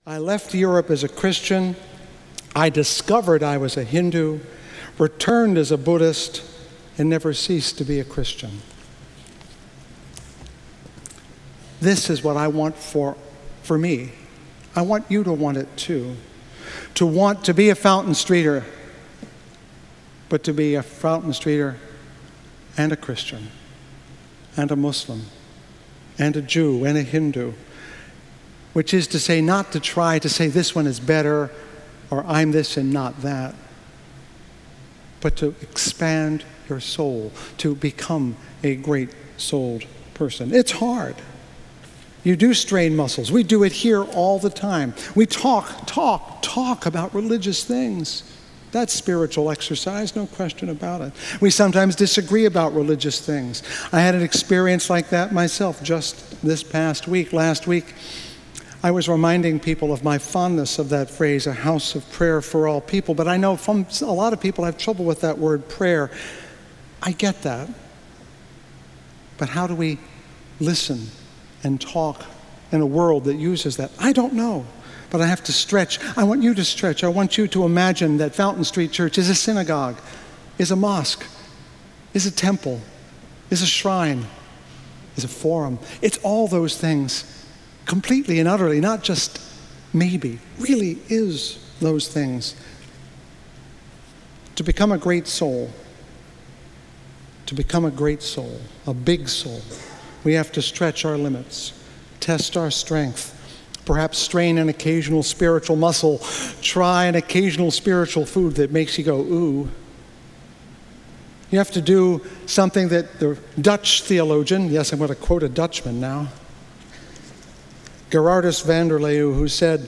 I left Europe as a Christian. I discovered I was a Hindu, returned as a Buddhist, and never ceased to be a Christian. This is what I want for me. I want you to want it too. To want to be a Fountain Streeter, but to be a Fountain Streeter and a Christian, and a Muslim, and a Jew, and a Hindu, which is to say, not to try to say this one is better, or I'm this and not that, but to expand your soul, to become a great-souled person. It's hard. You do strain muscles. We do it here all the time. We talk about religious things. That's spiritual exercise, no question about it. We sometimes disagree about religious things. I had an experience like that myself just this past week. Last week, I was reminding people of my fondness of that phrase, a house of prayer for all people. But I know from a lot of people have trouble with that word prayer. I get that. But how do we listen and talk in a world that uses that? I don't know. But I have to stretch. I want you to stretch. I want you to imagine that Fountain Street Church is a synagogue, is a mosque, is a temple, is a shrine, is a forum. It's all those things completely and utterly, not just maybe, really is those things. To become a great soul, to become a great soul, a big soul, we have to stretch our limits, test our strength, perhaps strain an occasional spiritual muscle, try an occasional spiritual food that makes you go, ooh. You have to do something that the Dutch theologian, yes, I'm going to quote a Dutchman now, Gerardus van der Leeuw, who said,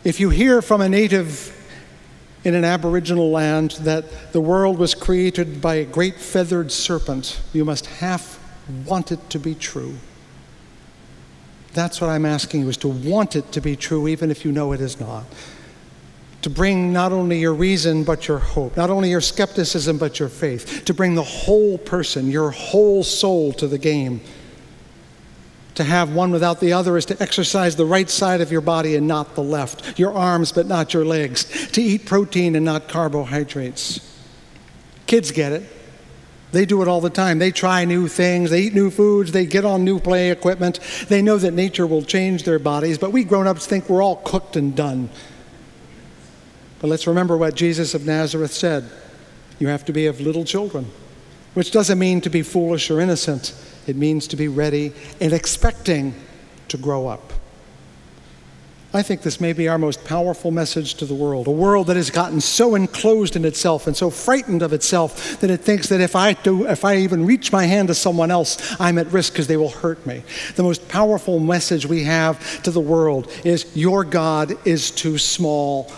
if you hear from a native in an Aboriginal land that the world was created by a great feathered serpent, you must half want it to be true. That's what I'm asking you, is to want it to be true even if you know it is not. To bring not only your reason but your hope, not only your skepticism but your faith, to bring the whole person, your whole soul to the game. To have one without the other is to exercise the right side of your body and not the left, your arms but not your legs, to eat protein and not carbohydrates. Kids get it. They do it all the time. They try new things, they eat new foods, they get on new play equipment. They know that nature will change their bodies, but we grown-ups think we're all cooked and done. But let's remember what Jesus of Nazareth said. You have to be of little children, which doesn't mean to be foolish or innocent. It means to be ready and expecting to grow up. I think this may be our most powerful message to the world, a world that has gotten so enclosed in itself and so frightened of itself that it thinks that if I even reach my hand to someone else, I'm at risk because they will hurt me. The most powerful message we have to the world is your God is too small,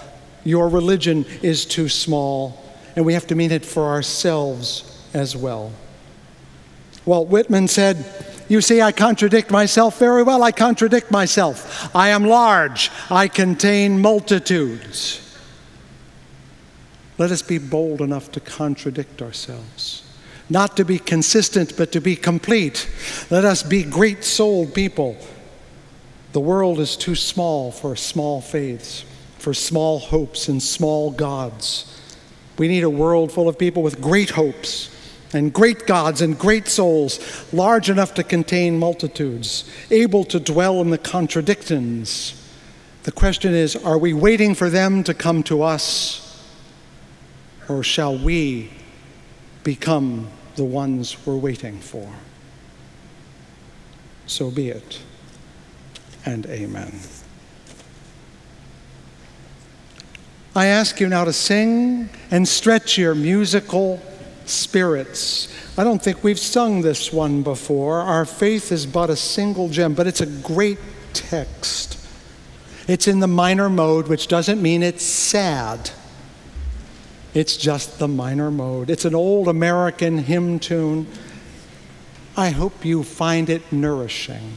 your religion is too small, and we have to mean it for ourselves as well. Walt Whitman said, you see, I contradict myself very well. I contradict myself. I am large. I contain multitudes. Let us be bold enough to contradict ourselves. Not to be consistent, but to be complete. Let us be great-souled people. The world is too small for small faiths, for small hopes and small gods. We need a world full of people with great hopes, and great gods and great souls, large enough to contain multitudes, able to dwell in the contradictions. The question is, are we waiting for them to come to us, or shall we become the ones we're waiting for? So be it, and amen. I ask you now to sing and stretch your musical spirits. I don't think we've sung this one before. Our faith is but a single gem, but it's a great text. It's in the minor mode, which doesn't mean it's sad. It's just the minor mode. It's an old American hymn tune. I hope you find it nourishing.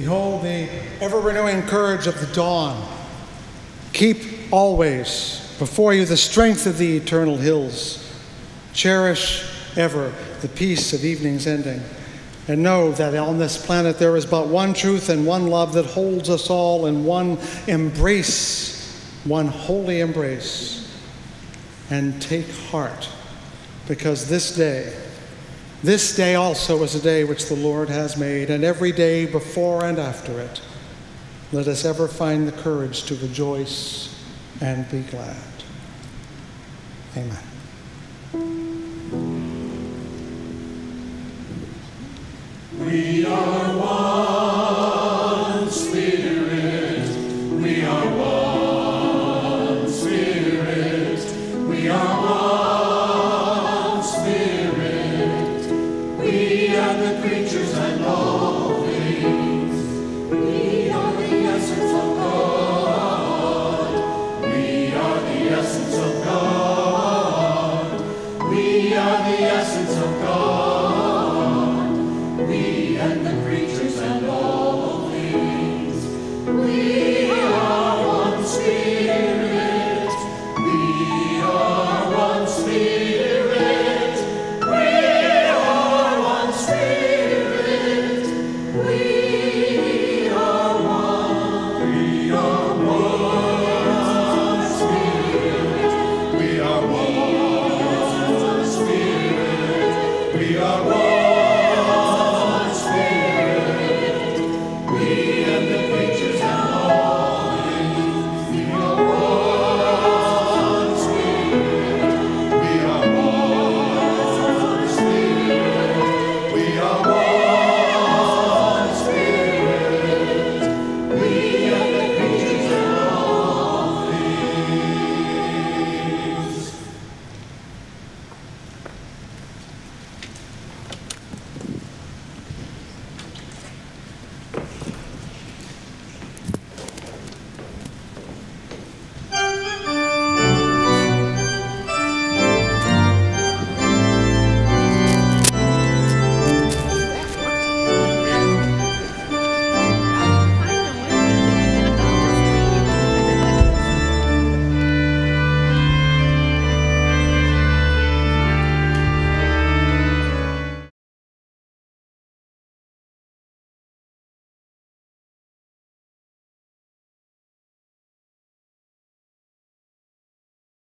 Behold the ever-renewing courage of the dawn. Keep always before you the strength of the eternal hills. Cherish ever the peace of evening's ending. And know that on this planet there is but one truth and one love that holds us all in one embrace, one holy embrace. And take heart, because this day also is a day which the Lord has made, and every day before and after it, let us ever find the courage to rejoice and be glad. Amen. We are one spirit, we are one spirit, we are one spirit, we are the creatures and all things, we are the essence of God, we are the essence of God, we are the essence of God. We and the